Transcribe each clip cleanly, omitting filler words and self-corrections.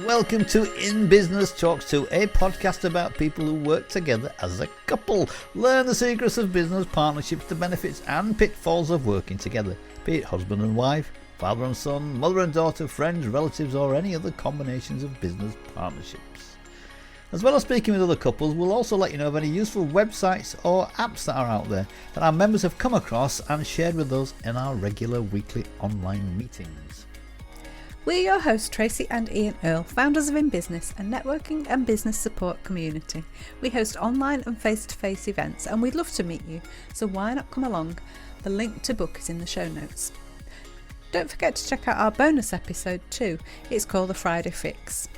welcome to In Business Talks 2, a podcast about people who work together as a couple. Learn the secrets of business partnerships, the benefits and pitfalls of working together, be it husband and wife, father and son, mother and daughter, friends, relatives, or any other combinations of business partnerships. As well as speaking with other couples, we'll also let you know of any useful websites or apps that are out there that our members have come across and shared with us in our regular weekly online meetings. We're your hosts, Tracy and Ian Earle, founders of In Business, a networking and business support community. We host online and face-to-face events and we'd love to meet you, so why not come along? The link to book is in the show notes. Don't forget to check out our bonus episode too. It's called The Friday Fix.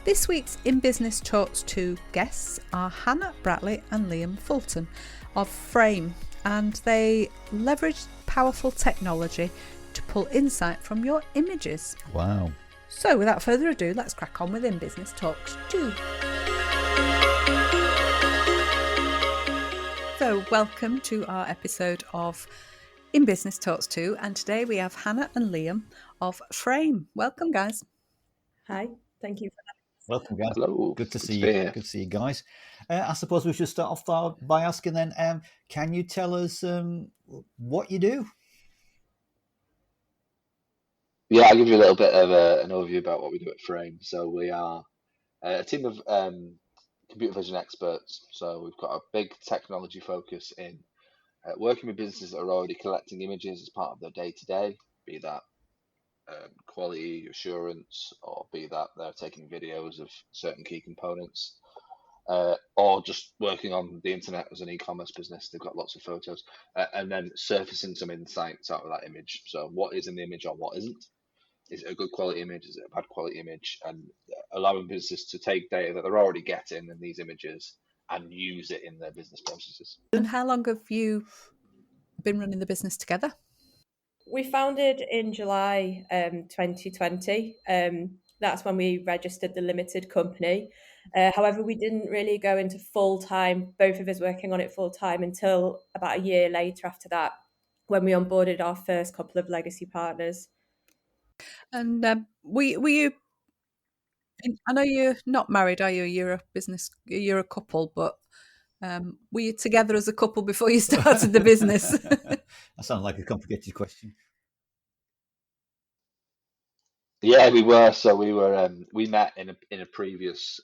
This week's In Business Talks 2 guests are Hannah Bratley and Liam Fulton of Frame, and they leverage powerful technology to pull insight from your images. Wow. So without further ado, let's crack on with In Business Talks 2. So welcome to our episode of In Business Talks 2, and today we have Hannah and Liam of Frame. Welcome, guys. Hi, thank you for that. Welcome, guys. Hello. Good to Good see to you. be here. Good to see you guys. I suppose we should start off by asking then, can you tell us what you do? Yeah, I'll give you a little bit of an overview about what we do at Frame. So we are a team of computer vision experts. So we've got a big technology focus in working with businesses that are already collecting images as part of their day-to-day, be that quality assurance, or be that they're taking videos of certain key components, or just working on the internet as an e-commerce business. They've got lots of photos, and then surfacing some insights out of that image. So what is in the image or what isn't? Is it a good quality image? Is it a bad quality image? And allowing businesses to take data that they're already getting in these images and use it in their business processes. And how long have you been running the business together? We founded in July 2020. That's when we registered the limited company. However, we didn't really go into full-time, both of us working on it full-time, until about a year later after that, when we onboarded our first couple of legacy partners. And were you, I know you're not married, are you? You're a couple, but were you together as a couple before you started the business? That sounds like a complicated question. Yeah, we were. So we met in a previous.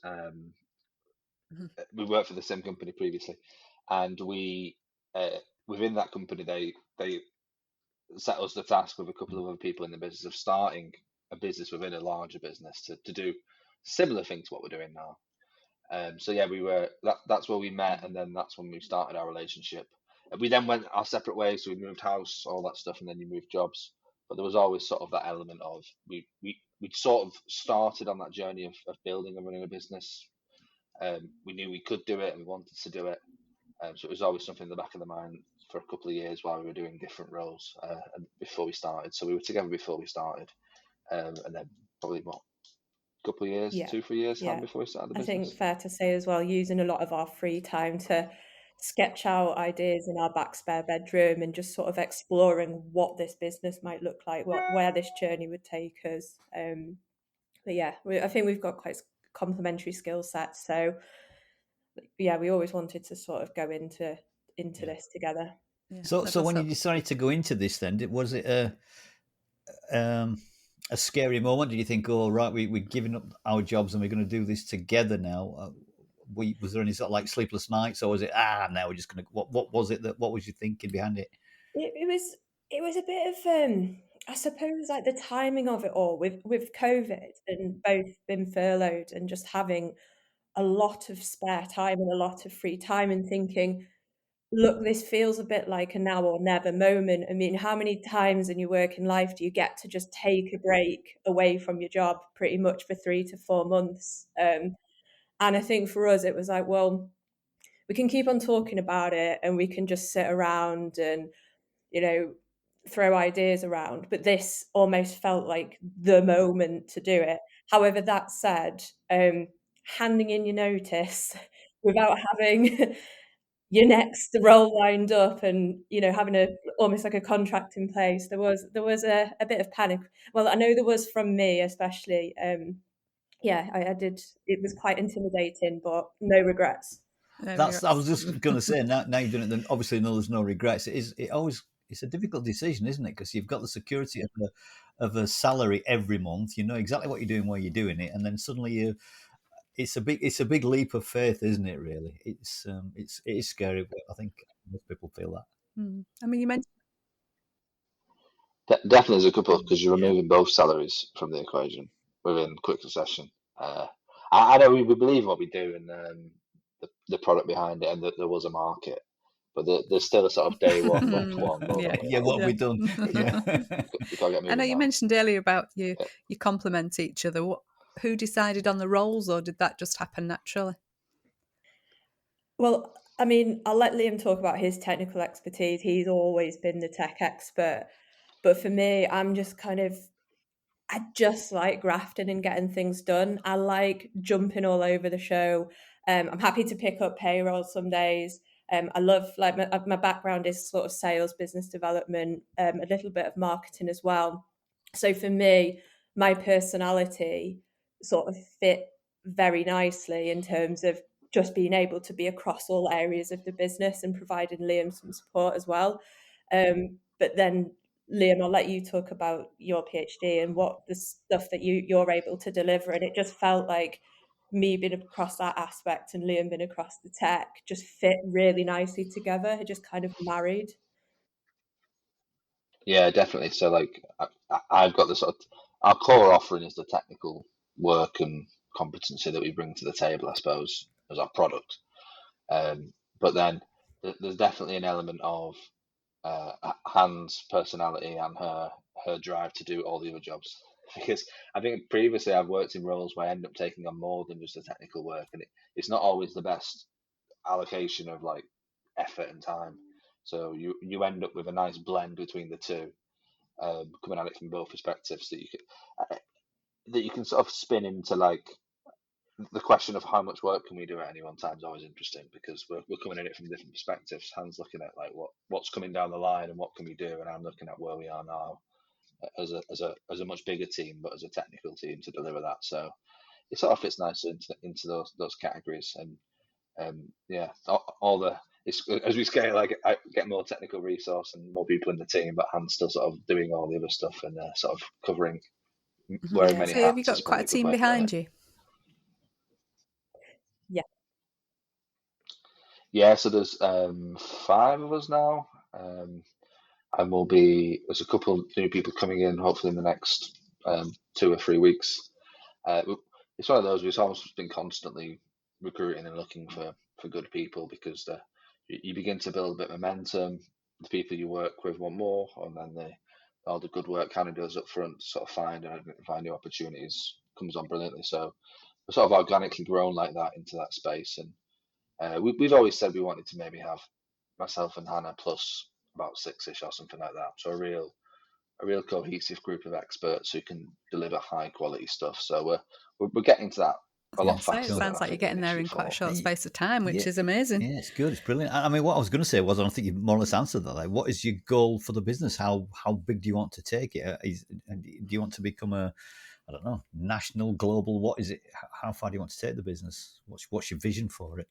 We worked for the same company previously, and we within that company they set us the task with a couple of other people in the business of starting a business within a larger business to do similar thing to what we're doing now. So yeah, that's where we met, and then that's when we started our relationship. We then went our separate ways, so we moved house, all that stuff, and then you moved jobs. But there was always sort of that element of we'd sort of started on that journey of building and running a business. We knew we could do it and we wanted to do it. So it was always something in the back of the mind for a couple of years while we were doing different roles before we started. So we were together before we started, and then probably what, couple of years, Yeah. 2-3 years Yeah. before we started the I business. think fair to say as well, using a lot of our free time to sketch out ideas in our back spare bedroom and just sort of exploring what this business might look like, where this journey would take us. But yeah, I think we've got quite complementary skill sets. So yeah, we always wanted to sort of go into this together. Yeah, So when you decided to go into this, then was it a scary moment? Did you think, "Oh, right, we're giving up our jobs and we're going to do this together now"? Was there any sort of like sleepless nights, or was it now we're just going to? What was it what was you thinking behind it? It was a bit of I suppose like the timing of it all with COVID and both been furloughed and just having a lot of spare time and a lot of free time and thinking, look, this feels a bit like a now or never moment. I mean, how many times in your working life do you get to just take a break away from your job pretty much for 3 to 4 months? And I think for us, it was like, well, we can keep on talking about it and we can just sit around and, throw ideas around. But this almost felt like the moment to do it. However, that said, handing in your notice without having your next role lined up and having almost like a contract in place, there was a bit of panic. Well, I know there was from me especially, yeah, I did. It was quite intimidating, but no regrets. I was just going to say, now you've done it, then obviously no, there's no regrets. It's a difficult decision, isn't it? Because you've got the security of a salary every month. You know exactly what you're doing, where you're doing it, and then suddenly it's a big leap of faith, isn't it? Really, it is scary, but I think most people feel that. I mean, you mentioned. Definitely, there's a couple because you're Yeah. removing both salaries from the equation within quick succession. I know we believe what we do and the product behind it, and that there was a market, but there's still a sort of day one, month one. No, Yeah. Yeah, what have we done? Yeah. we can't get I know moving you now. mentioned earlier about you Yeah. complement each other. Who decided on the roles, or did that just happen naturally? Well, I mean, I'll let Liam talk about his technical expertise. He's always been the tech expert. But for me, I just like grafting and getting things done. I like jumping all over the show. I'm happy to pick up payroll some days. I love, like, my background is sort of sales, business development, a little bit of marketing as well. So for me, my personality sort of fit very nicely in terms of just being able to be across all areas of the business and providing Liam some support as well. But then, Liam, I'll let you talk about your PhD and what the stuff that you're able to deliver. And it just felt like me being across that aspect and Liam being across the tech just fit really nicely together. It just kind of married. Yeah, definitely. So like I've got the sort of our core offering is the technical work and competency that we bring to the table, I suppose, as our product. But then there's definitely an element of Han's personality and her drive to do all the other jobs. Because I think previously I've worked in roles where I end up taking on more than just the technical work, and it's not always the best allocation of like effort and time. So you end up with a nice blend between the two, coming at it from both perspectives that you can sort of spin into like the question of how much work can we do at any one time is always interesting because we're coming at it from different perspectives. Han's looking at like what's coming down the line and what can we do, and I'm looking at where we are now as a much bigger team, but as a technical team to deliver that. So it sort of fits nicely into those categories, and yeah, all the it's as we scale, like I get more technical resource and more people in the team, but Han's still sort of doing all the other stuff and sort of covering wearing Yeah. many So have you hats is got quite probably a a good team way of putting behind it. you? Yeah. Yeah, so there's five of us now, and there's a couple of new people coming in hopefully in the next 2 or 3 weeks. It's one of those we've almost been constantly recruiting and looking for good people because you begin to build a bit of momentum. The people you work with want more, and then all the good work kind of goes up front to sort of find new opportunities comes on brilliantly. So we're sort of organically grown like that into that space, and we've always said we wanted to maybe have myself and Hannah plus about six-ish or something like that. So a real cohesive group of experts who can deliver high quality stuff. So we're getting to that a Yeah, lot so it faster than sounds I like you're think we getting there initially in quite a thought. short Y- space of time, which Yeah, is amazing. yeah, it's good. It's brilliant. I mean, what I was going to say was, I don't think you've more or less answered that. Like, what is your goal for the business? How big do you want to take it? Do you want to become I don't know, national, global? What is it? How far do you want to take the business? What's your vision for it?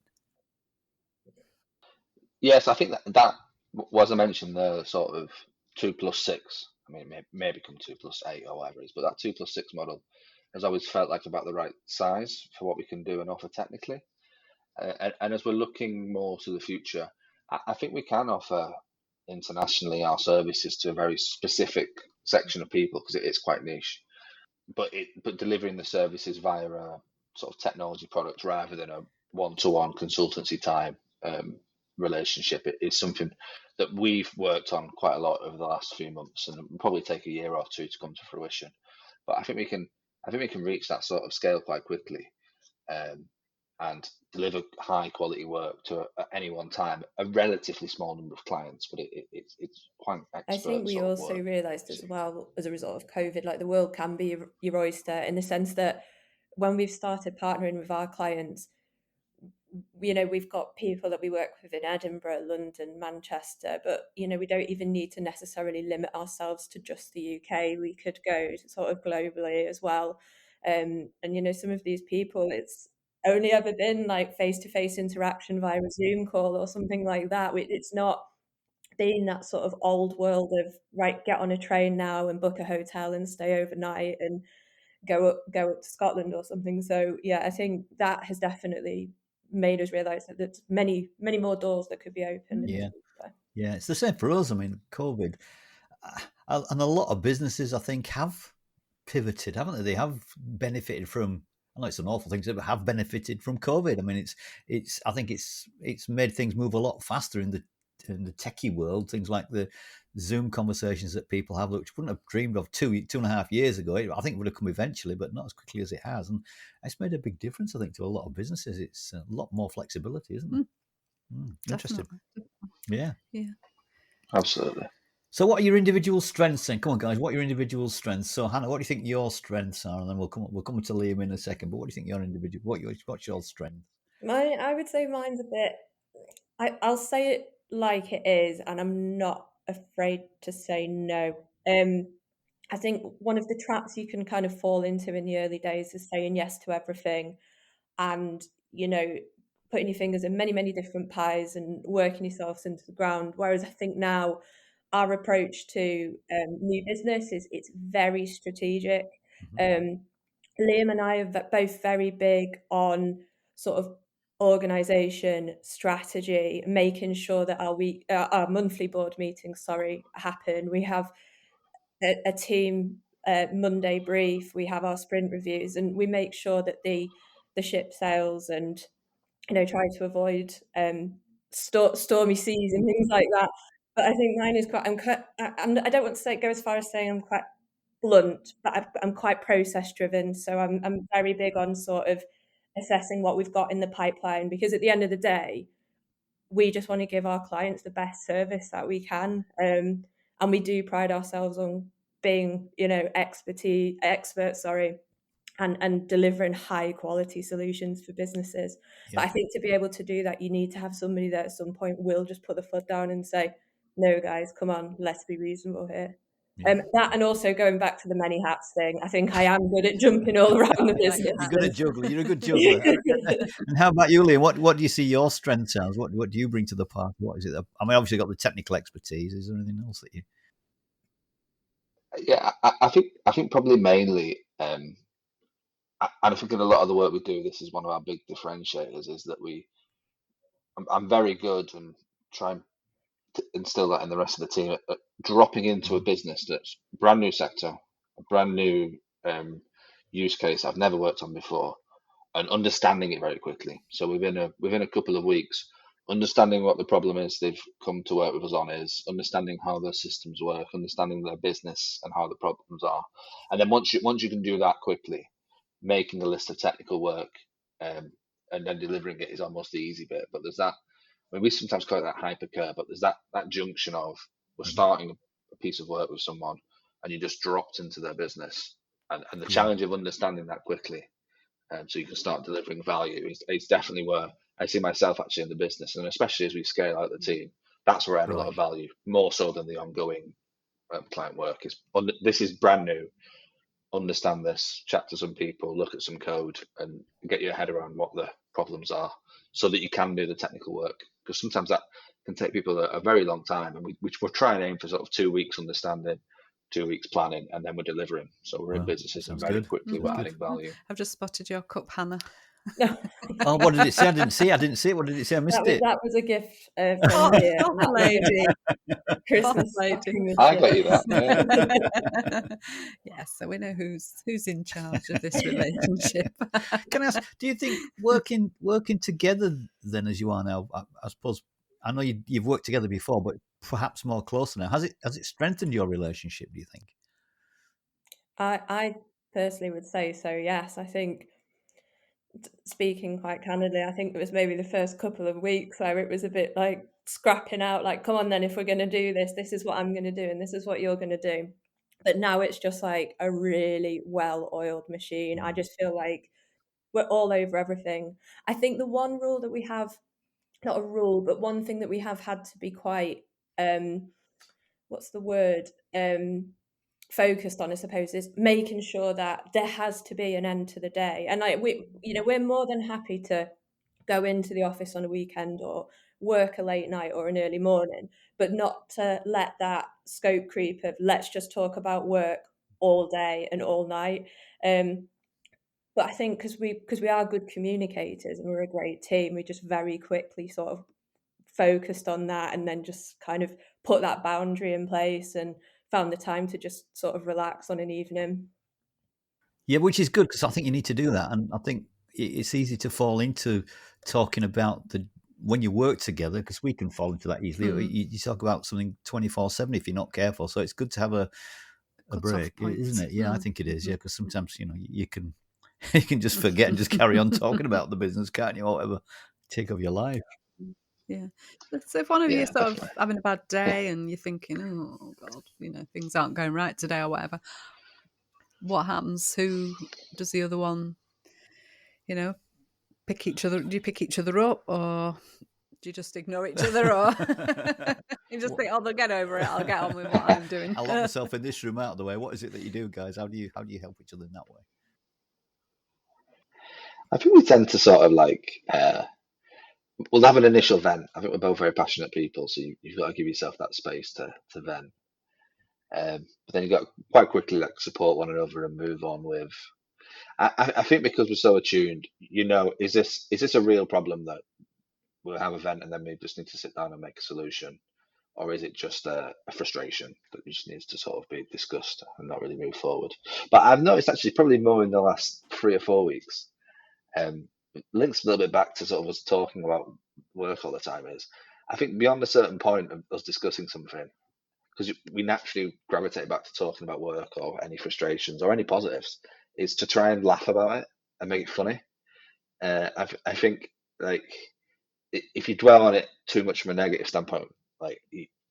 Yes, I think that was I mentioned the sort of 2+6. I mean, it may become 2+8 or whatever it is, but that 2+6 model has always felt like about the right size for what we can do and offer technically. And as we're looking more to the future, I think we can offer internationally our services to a very specific section of people because it is quite niche. But delivering the services via a sort of technology product rather than a one-to-one consultancy type relationship is something that we've worked on quite a lot over the last few months, and it'll probably take a year or two to come to fruition. But I think we can reach that sort of scale quite quickly, um, and deliver high quality work to at any one time a relatively small number of clients, but it's quite I think expert we sort of also work. realised as well as a result of COVID, like the world can be your oyster in the sense that when we've started partnering with our clients, we've got people that we work with in Edinburgh, London, Manchester, but we don't even need to necessarily limit ourselves to just the UK. We could go sort of globally as well. And some of these people, it's only ever been like face-to-face interaction via a Zoom call or something like that. It's not been that sort of old world of, right, get on a train now and book a hotel and stay overnight and go up to Scotland or something. So yeah, I think that has definitely made us realise that there's many more doors that could be opened in the future. Yeah, it's the same for us. I mean, COVID, and a lot of businesses, I think, have pivoted, haven't they? They have benefited from. I know it's an awful thing to say, but have benefited from COVID. I mean, it's. I think it's made things move a lot faster in the techie world. Things like the Zoom conversations that people have, which wouldn't have dreamed of 2.5 years ago. I think it would have come eventually, but not as quickly as it has. And it's made a big difference, I think, to a lot of businesses. It's a lot more flexibility, isn't it? Interesting. Yeah. Absolutely. So what are your individual strengths then? Come on, guys, what are your individual strengths? So Hannah, what do you think your strengths are? And then we'll come to Liam in a second. But what do you think your individual, what's your strength? I would say mine's a bit, I'll say it like it is, and I'm not afraid to say no. I think one of the traps you can kind of fall into in the early days is saying yes to everything and, putting your fingers in many, many different pies and working yourselves into the ground. Whereas I think now our approach to new business is it's very strategic. Um, Liam and I are both very big on sort of organization, strategy, making sure that our monthly board meetings, happen. We have a team Monday brief. We have our sprint reviews, and we make sure that the ship sails and try to avoid stormy seas and things like that. But I think mine is quite. I don't want to go as far as saying I'm quite blunt, but I'm quite process driven. So I'm very big on sort of assessing what we've got in the pipeline, because at the end of the day, we just want to give our clients the best service that we can, and we do pride ourselves on being experts, and delivering high quality solutions for businesses. Yeah. But I think to be able to do that, you need to have somebody that at some point will just put the foot down and say, no guys, come on, let's be reasonable here. That, and also going back to the many hats thing, I think I am good at jumping all around the business. You're good at juggling. You're a good juggler. And how about you, Liam? What do you see your strengths as? What do you bring to the party? What is it? I mean, obviously, you've got the technical expertise. Is there anything else that you? Yeah, I think probably mainly, and I think in a lot of the work we do, this is one of our big differentiators, is that I'm very good and try and instill that in the rest of the team at dropping into a business that's brand new sector, a brand new use case I've never worked on before, and understanding it very quickly. So within a couple of weeks, understanding what the problem is they've come to work with us on is, understanding how their systems work, understanding their business and how the problems are, and then once you can do that quickly, making a list of technical work, and then delivering it is almost the easy bit. But there's that. I mean, we sometimes call it that hypercare, but there's that junction of, we're starting a piece of work with someone and you just dropped into their business, and the challenge of understanding that quickly, so you can start delivering value is definitely where I see myself actually in the business, and especially as we scale out the team, that's where I add a lot of value, more so than the ongoing client work. This is brand new. Understand this, chat to some people, look at some code, and get your head around what the problems are, so that you can do the technical work. Because sometimes that can take people a very long time, and we're trying to aim for sort of 2 weeks understanding, 2 weeks planning, and then we're delivering. So we're in businesses and very quickly we're adding value. I've just spotted your cup, Hannah. Oh, what did it say? I didn't see it. What did it say? I missed it. That was a gift from here. Oh, lady. Christmas lady. I got you that. Yeah. Yes, so we know who's in charge of this relationship. Can I ask, do you think working together then, as you are now, I suppose, I know you've worked together before, but perhaps more closer now, has it strengthened your relationship, do you think? I personally would say so, yes. I think, speaking quite candidly, I think it was maybe the first couple of weeks where it was a bit like scrapping out, like, come on then, if we're going to do this, this is what I'm going to do and this is what you're going to do. But now it's just like a really well-oiled machine. I just feel like we're all over everything. I think the one rule that we have, not a rule, but one thing that we have had to be quite, what's the word? focused on, I suppose, is making sure that there has to be an end to the day. And like we're more than happy to go into the office on a weekend or work a late night or an early morning, but not to let that scope creep of let's just talk about work all day and all night. But I think because we are good communicators and we're a great team, we just very quickly sort of focused on that and then just kind of put that boundary in place and found the time to just sort of relax on an evening. Yeah, which is good because I think you need to do that, and I think it's easy to fall into talking about when you work together, because we can fall into that easily. You talk about something 24/7 if you're not careful. So it's good to have a break, isn't it? Yeah, I think it is. Yeah, because sometimes you can you can just forget and just carry on talking about the business, can't you? Or whatever take over your life. Yeah. So if one of you is sort definitely. of having a bad day and you're thinking, oh God, things aren't going right today or whatever, what happens? Who does the other one, pick each other? Do you pick each other up, or do you just ignore each other, or you just think, oh, they'll get over it, I'll get on with what I'm doing? I'll lock myself in this room out of the way. What is it that you do, guys? How do you help each other in that way? I think we tend to sort of we'll have an initial vent. I think we're both very passionate people, so you've got to give yourself that space to vent. But then you've got to quite quickly support one another and move on with. I think because we're so attuned, is this a real problem that we'll have a vent and then we just need to sit down and make a solution, or is it just a frustration that just needs to sort of be discussed and not really move forward? But I've noticed actually probably more in the last 3 or 4 weeks. Links a little bit back to sort of us talking about work all the time is I think beyond a certain point of us discussing something, because we naturally gravitate back to talking about work or any frustrations or any positives, is to try and laugh about it and make it funny. I think if you dwell on it too much from a negative standpoint,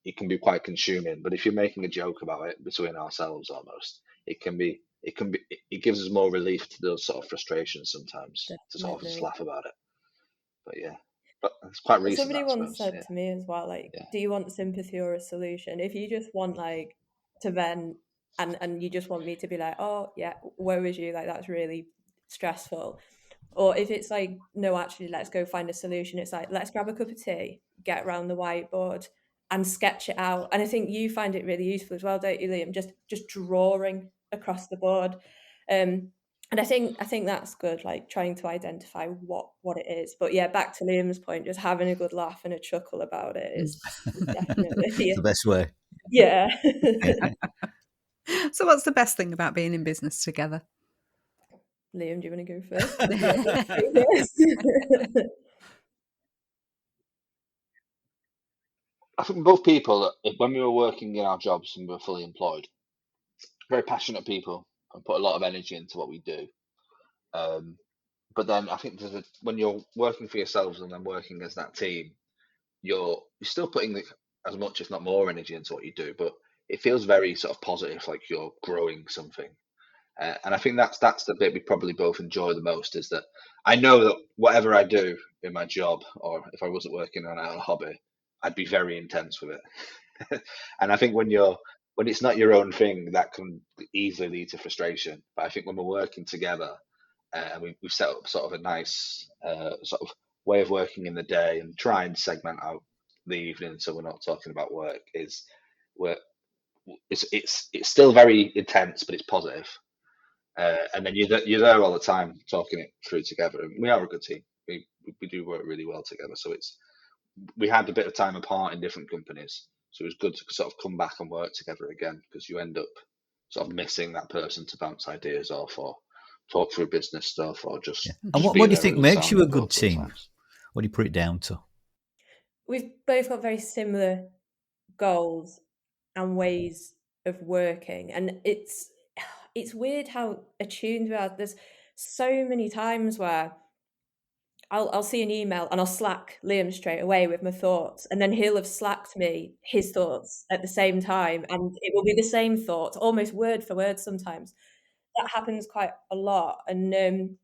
it can be quite consuming. But if you're making a joke about it between ourselves, almost, it gives us more relief to those sort of frustrations sometimes to sort of just laugh about it. But yeah, but it's quite recent. Somebody I once suppose, said to me as well, yeah. do you want sympathy or a solution? If you just want to vent and you just want me to be like, oh yeah, woe is you, like that's really stressful. Or if it's like, no, actually, let's go find a solution. It's like, let's grab a cup of tea, get around the whiteboard and sketch it out. And I think you find it really useful as well, don't you, Liam? Just drawing across the board. And I think that's good, like trying to identify what it is. But yeah, back to Liam's point, just having a good laugh and a chuckle about it is definitely It's the best way. yeah. So what's the best thing about being in business together? Liam, do you want to go first? I think both people, when we were working in our jobs and we were fully employed, very passionate people and put a lot of energy into what we do. But then I think when you're working for yourselves and then working as that team, you're still putting as much, if not more, energy into what you do. But it feels very sort of positive, like you're growing something. And I think that's the bit we probably both enjoy the most, is that I know that whatever I do in my job, or if I wasn't working on a hobby, I'd be very intense with it. And I think when it's not your own thing, that can easily lead to frustration. But I think when we're working together, and we've set up sort of a nice sort of way of working in the day and try and segment out the evening so we're not talking about work, is where it's still very intense, but it's positive. And then you're there all the time talking it through together. And we are a good team. We do work really well together. So we had a bit of time apart in different companies, so it was good to sort of come back and work together again, because you end up sort of missing that person to bounce ideas off or talk through business stuff or just. And what do you think makes you a good team? What do you put it down to? We've both got very similar goals and ways of working, and it's weird how attuned we are. There's so many times where I'll see an email and I'll Slack Liam straight away with my thoughts, and then he'll have Slacked me his thoughts at the same time, and it will be the same thoughts, almost word for word sometimes. That happens quite a lot, and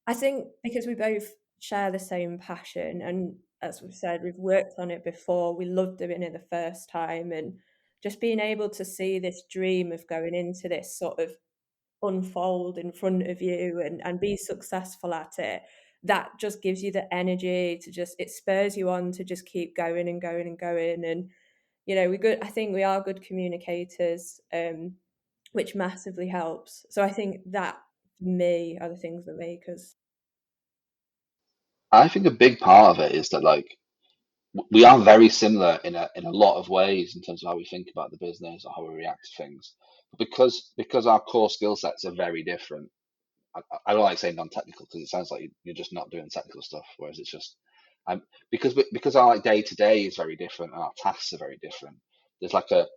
I think because we both share the same passion, and as we've said, we've worked on it before, we loved doing it the first time, and just being able to see this dream of going into this sort of unfold in front of you and be successful at it, that just gives you the energy to just, it spurs you on to just keep going and going and going. And I think we are good communicators, which massively helps. So I think that, for me, are the things that make us. I think a big part of it is that like we are very similar in a lot of ways in terms of how we think about the business or how we react to things. But because our core skill sets are very different, I don't like saying non-technical because it sounds like you're just not doing technical stuff, whereas it's just because our like day to day is very different and our tasks are very different. There's like that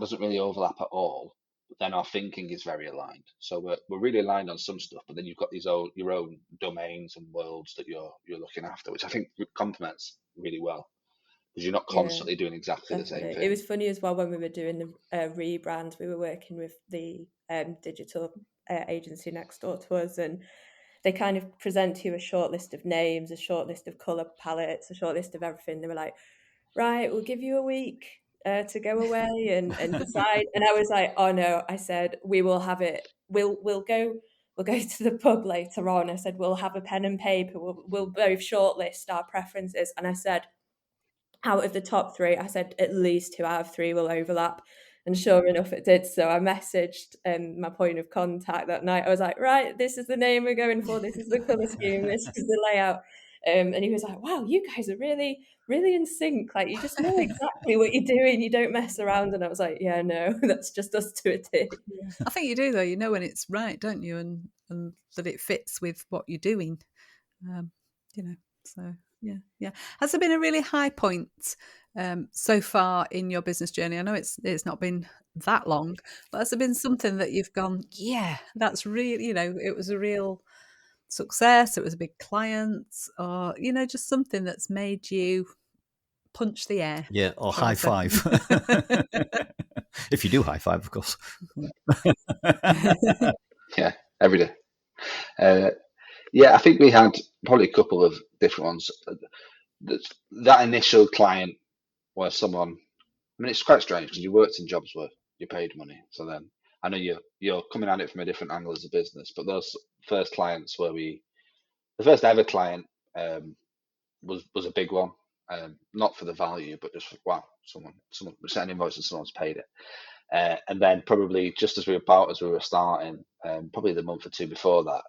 doesn't really overlap at all. But then our thinking is very aligned. So we're really aligned on some stuff, but then you've got your own domains and worlds that you're looking after, which I think complements really well because you're not Yeah, constantly doing exactly the same definitely. It thing. was funny as well when we were doing the rebrand. We were working with the digital agency next door to us, and they kind of present to you a short list of names, a short list of colour palettes, a short list of everything. They were like, right, we'll give you a week to go away and decide. And I was like, oh no, I said, we will have it. We'll go to the pub later on. I said, we'll have a pen and paper. We'll both shortlist our preferences. And I said, out of the top three, I said at least 2 out of 3 will overlap. And sure enough, it did. So I messaged my point of contact that night. I was like, right, this is the name we're going for. This is the colour scheme. This is the layout. And he was like, wow, you guys are really, really in sync. Like, you just know exactly what you're doing. You don't mess around. And I was like, yeah, no, that's just us to a T. I think you do, though. You know when it's right, don't you? And that it fits with what you're doing. So yeah. Has there been a really high point so far in your business journey? I know it's not been that long, but has there been something that you've gone, yeah, that's really, it was a real success, it was a big client, or just something that's made you punch the air? Yeah, or high five. If you do high five, of course. Yeah, every day. Yeah, I think we had probably a couple of different ones. That initial client where someone, I mean, it's quite strange because you worked in jobs where you paid money. So then I know you're coming at it from a different angle as a business, but those first clients the first ever client was a big one. Not for the value, but just wow, someone sent an invoice and someone's paid it. And then probably just as we were starting, probably the month or two before that,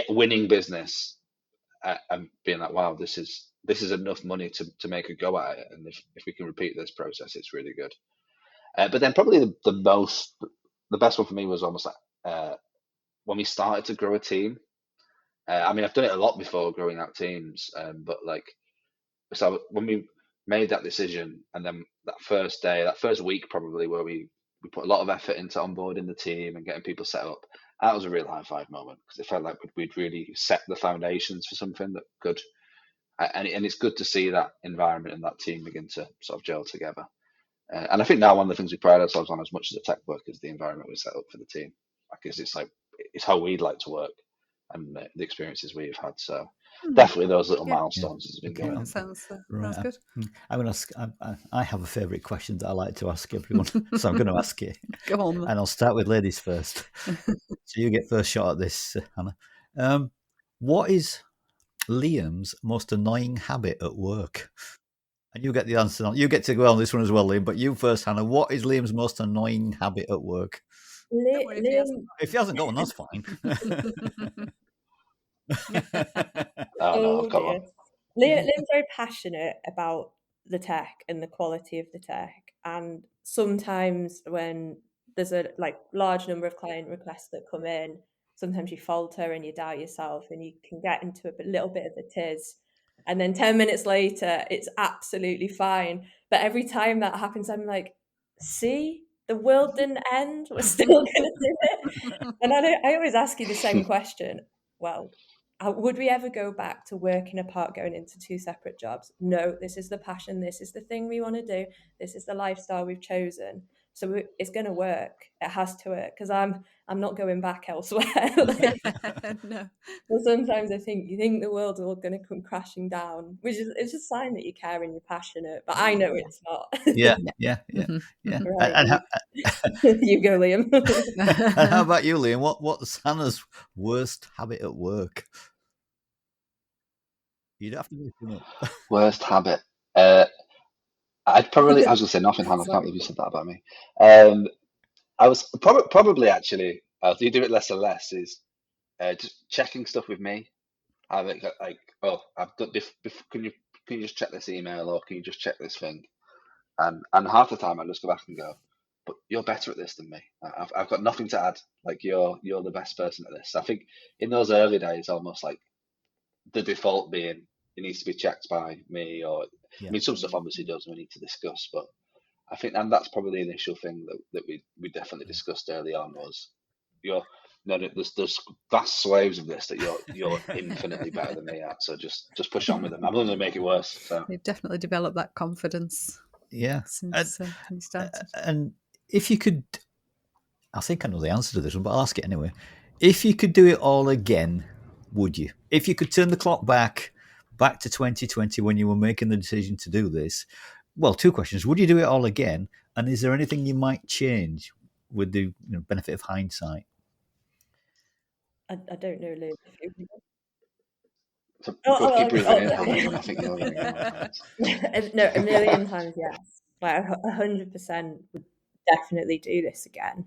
winning business and being like, wow, this is enough money to make a go at it, and if we can repeat this process, it's really good. But then probably the best one for me was almost like when we started to grow a team. I mean, I've done it a lot before growing out teams, but like, so when we made that decision, and then that first week probably where we put a lot of effort into onboarding the team and getting people set up, that was a real high five moment because it felt like we'd really set the foundations for something that could, and it's good to see that environment and that team begin to sort of gel together. And I think now one of the things we pride ourselves on as much as the tech work is the environment we set up for the team. Because it's how we'd like to work and the experiences we've had. So definitely those little milestones has been going on. That sounds Right. good. I'm going to ask. I have a favourite question that I like to ask everyone, so I'm going to ask you. Go on. And I'll start with ladies first. So you get first shot at this, Hannah. What is Liam's most annoying habit at work? And you get the answer. You get to go on this one as well, Liam. But you first, Hannah. What is Liam's most annoying habit at work? Liam, If he hasn't got one, that's fine. No, I've got dear. one. Liam's very passionate about the tech and the quality of the tech. And sometimes when there's a large number of client requests that come in, sometimes you falter and you doubt yourself and you can get into a little bit of a tiz. And then 10 minutes later, it's absolutely fine. But every time that happens, I'm like, see, the world didn't end. We're still going to do it. And I always ask you the same question. Well, would we ever go back to working apart, going into 2 separate jobs? No, this is the passion. This is the thing we want to do. This is the lifestyle we've chosen. So it's going to work. It has to work, because I'm not going back elsewhere. Like, No. well, sometimes I think you think the world's all going to come crashing down, which is it's a sign that you care and you're passionate. But I know it's not. Yeah. Right. And You go, Liam. and how about you, Liam? What's Hannah's worst habit at work? You don't have to do too much. Worst habit. I was going to say nothing, Hannah. I can't believe you said that about me. I was probably actually, I do it less and less, is just checking stuff with me. I think like, oh, I've done this. Can you just check this email, or can you just check this thing? And half the time I just go back and go, but you're better at this than me. I've got nothing to add. Like you're the best person at this. I think in those early days, almost like the default being it needs to be checked by me, or Yeah. I mean, some stuff obviously does we need to discuss, but I think, and that's probably the initial thing that we definitely discussed early on was you're no, there's vast swathes of this that you're infinitely better than me at. So just push on with them. I'm going to make it worse. So You've definitely developed that confidence. Yeah. Since you started. And if you could, I think I know the answer to this one, but I'll ask it anyway. If you could do it all again, would you? If you could turn the clock back to 2020 when you were making the decision to do this, well, two questions. Would you do it all again? And is there anything you might change with the benefit of hindsight? I don't know, Liam. so both keep breathing in, Hannah, and I think you're going to go. No, 1,000,000 times yes. Like 100% would definitely do this again.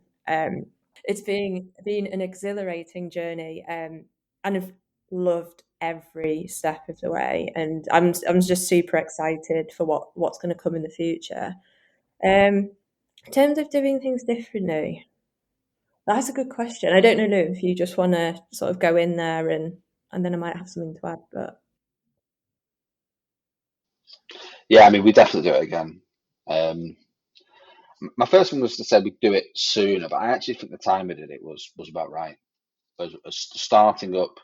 It's been an exhilarating journey, and I've loved every step of the way. And I'm just super excited for what's going to come in the future. In terms of doing things differently, that's a good question. I don't know if you just want to sort of go in there and then I might have something to add, but. Yeah, I mean, we definitely do it again. My first one was to say we'd do it sooner, but I actually think the time we did it was about right. Starting up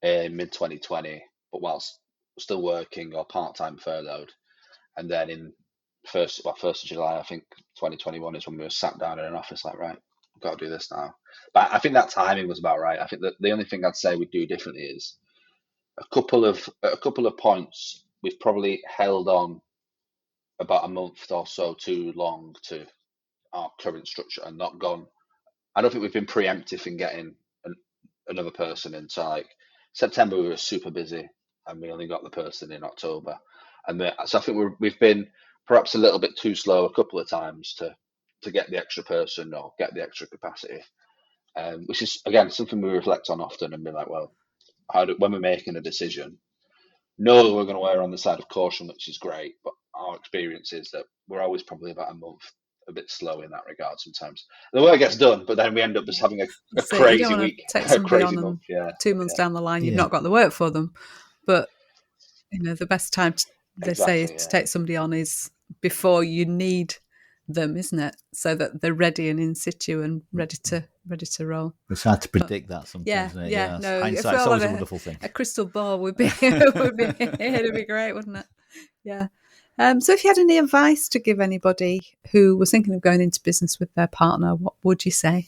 in mid 2020, but whilst still working or part time furloughed, and then in first of July, I think 2021 is when we were sat down in an office like, right, we've got to do this now. But I think that timing was about right. I think that the only thing I'd say we'd do differently is a couple of points we've probably held on about a month or so too long to our current structure and not gone. I don't think we've been preemptive in getting another person in. So like September we were super busy and we only got the person in October, and so I think we've been perhaps a little bit too slow a couple of times to get the extra person or get the extra capacity, which is again something we reflect on often and be like, well, when we're making a decision, know that we're going to err on the side of caution, which is great, but our experience is that we're always probably about a month a bit slow in that regard sometimes. The work gets done, but then we end up just having a So crazy you don't want week, to take a somebody crazy on month. and Yeah, 2 months down the line, you've Yeah. not got the work for them. But the best time they say Exactly, to take somebody on is before you need them, isn't it? So that they're ready and in situ and ready to roll. It's hard to predict that sometimes. Yeah, isn't it? yeah. No, if we Hindsight's all always a had wonderful thing. a crystal ball would be it'd be great, wouldn't it? Yeah. So if you had any advice to give anybody who was thinking of going into business with their partner, what would you say?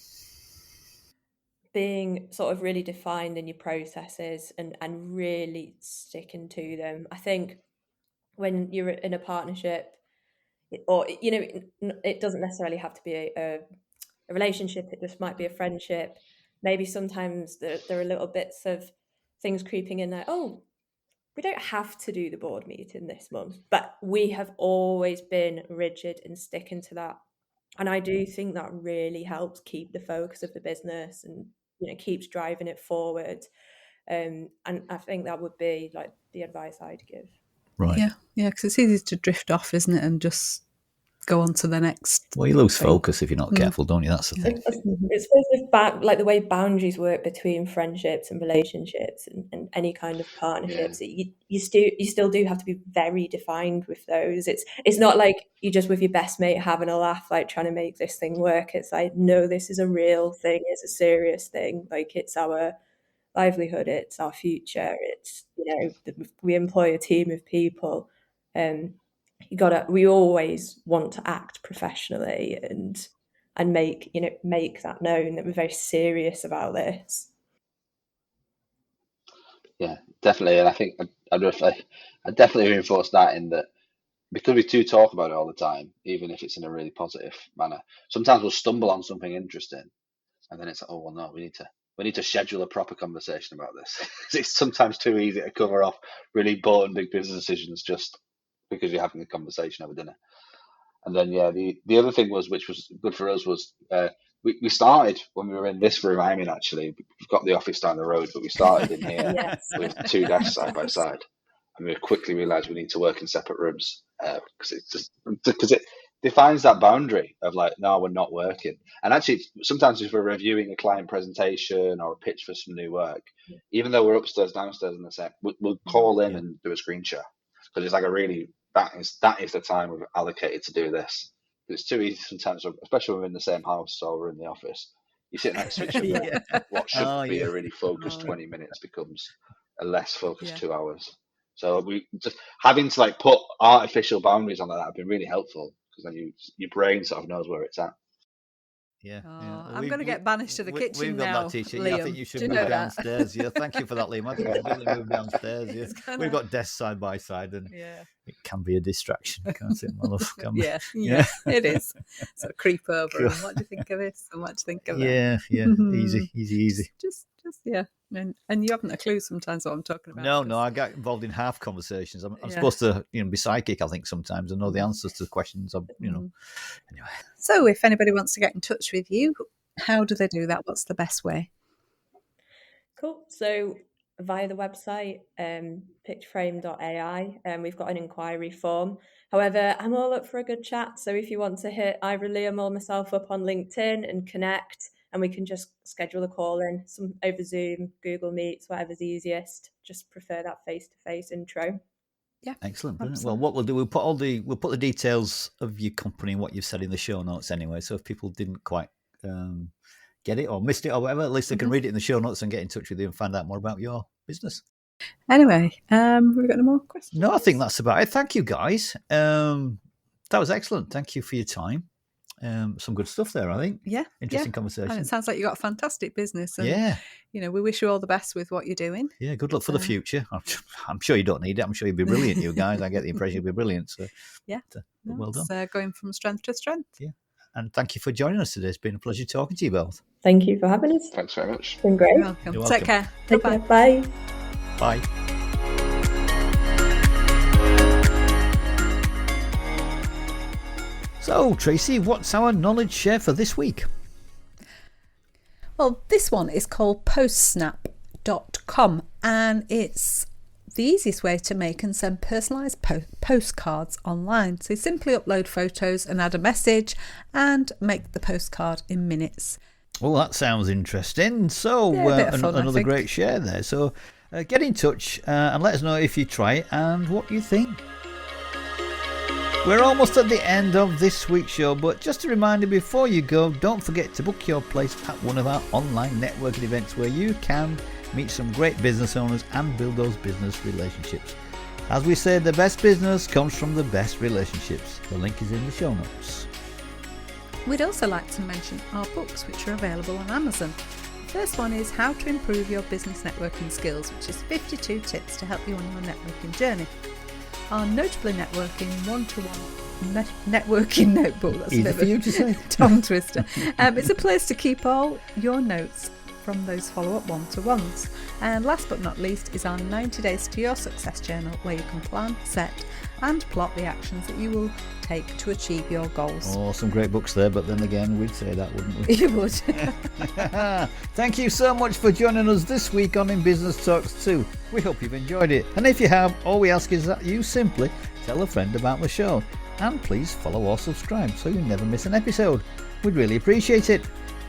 Being sort of really defined in your processes and really sticking to them. I think when you're in a partnership, or it doesn't necessarily have to be a relationship, it just might be a friendship. Maybe sometimes there are little bits of things creeping in there. Oh, we don't have to do the board meeting this month, but we have always been rigid in sticking to that. And I do think that really helps keep the focus of the business and keeps driving it forward. And I think that would be like the advice I'd give. Right. Yeah, because it's easy to drift off, isn't it, and just go on to the next. Well, you lose focus if you're not careful, don't you? That's the thing. It's like the way boundaries work between friendships and relationships and any kind of partnerships. Yeah. You still do have to be very defined with those. It's not like you're just with your best mate having a laugh, like trying to make this thing work. It's like, no, this is a real thing. It's a serious thing. Like, it's our livelihood. It's our future. It's we employ a team of people. we always want to act professionally and make that known that we're very serious about this. Yeah, definitely. And I think I definitely reinforce that in that, because we do talk about it all the time, even if it's in a really positive manner. Sometimes we'll stumble on something interesting, and then it's like, oh well, no, we need to schedule a proper conversation about this. It's sometimes too easy to cover off really important big business decisions just because you're having a conversation over dinner. And then the other thing which was good for us was we started when we were in this room I'm in. Actually, we've got the office down the road, but we started in here Yes. with 2 desks side by side, and we quickly realised we need to work in separate rooms because it defines that boundary of like, no, we're not working. And actually, sometimes if we're reviewing a client presentation or a pitch for some new work, even though we're upstairs, downstairs in the set, we'll call in and do a screen share, because it's like that is the time we've allocated to do this. It's too easy sometimes, especially when we're in the same house or we're in the office. You sit next to each other. What should be a really focused 20 minutes becomes a less focused 2 hours. So we just having to like put artificial boundaries on that have been really helpful, because then your brain sort of knows where it's at. Yeah, I'm going to get banished to the kitchen we've got now, that teacher. Liam. Yeah, I think you should move downstairs. Yeah, thank you for that, Liam. I think you should really move downstairs. Yeah, we've got desks side by side, and it can be a distraction, can't it, my love? Yeah, it is. So creep over. And what do you think of this? And what do you think of that? Yeah, easy. Just and you haven't a clue sometimes what I'm talking about. No, I get involved in half conversations. I'm supposed to, be psychic. I think sometimes I know the answers to questions. Anyway. So, if anybody wants to get in touch with you, how do they do that? What's the best way? Cool. So via the website, Frame.ai, we've got an inquiry form. However, I'm all up for a good chat. So if you want to hit either Liam or myself up on LinkedIn and connect, and we can just schedule a call in, some over Zoom, Google Meets, whatever's easiest. Just prefer that face-to-face intro. Yeah, excellent. Well, what we'll do, we'll put the details of your company and what you've said in the show notes anyway. So if people didn't quite get it or missed it or whatever, at least they can read it in the show notes and get in touch with you and find out more about your business. Anyway, we've got no more questions. No, I think that's about it. Thank you, guys. That was excellent. Thank you for your time. Some good stuff there, I think. Yeah. Interesting conversation. And it sounds like you've got a fantastic business. And, we wish you all the best with what you're doing. Yeah, good luck for the future. I'm sure you don't need it. I'm sure you'll be brilliant, you guys. I get the impression you'll be brilliant. So, well done. It's going from strength to strength. Yeah. And thank you for joining us today. It's been a pleasure talking to you both. Thank you for having us. Thanks very much. It's been great. You're welcome. Take care. Bye. Bye. Bye. So, Tracy, what's our knowledge share for this week? Well, this one is called postsnap.com, and it's the easiest way to make and send personalised postcards online. So you simply upload photos and add a message and make the postcard in minutes. Well, that sounds interesting. So fun, another great share there. So get in touch and let us know if you try it and what you think. We're almost at the end of this week's show, but just a reminder before you go, don't forget to book your place at one of our online networking events where you can meet some great business owners and build those business relationships. As we say, the best business comes from the best relationships. The link is in the show notes. We'd also like to mention our books, which are available on Amazon. The first one is How to Improve Your Business Networking Skills, which is 52 tips to help you on your networking journey. Our Notably Networking one-to-one networking notebook. That's easy for you to say. Tongue twister. It's a place to keep all your notes from those follow-up one-to-ones. And last but not least is our 90 Days to Your Success Journal, where you can plan, set and plot the actions that you will take to achieve your goals. Oh, some great books there, but then again, we'd say that, wouldn't we? You would. Thank you so much for joining us this week on In Business Talks 2. We hope you've enjoyed it. And if you have, all we ask is that you simply tell a friend about the show. And please follow or subscribe so you never miss an episode. We'd really appreciate it.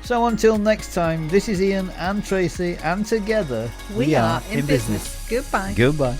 So until next time, this is Ian and Tracy, and together we are in business. Goodbye. Goodbye.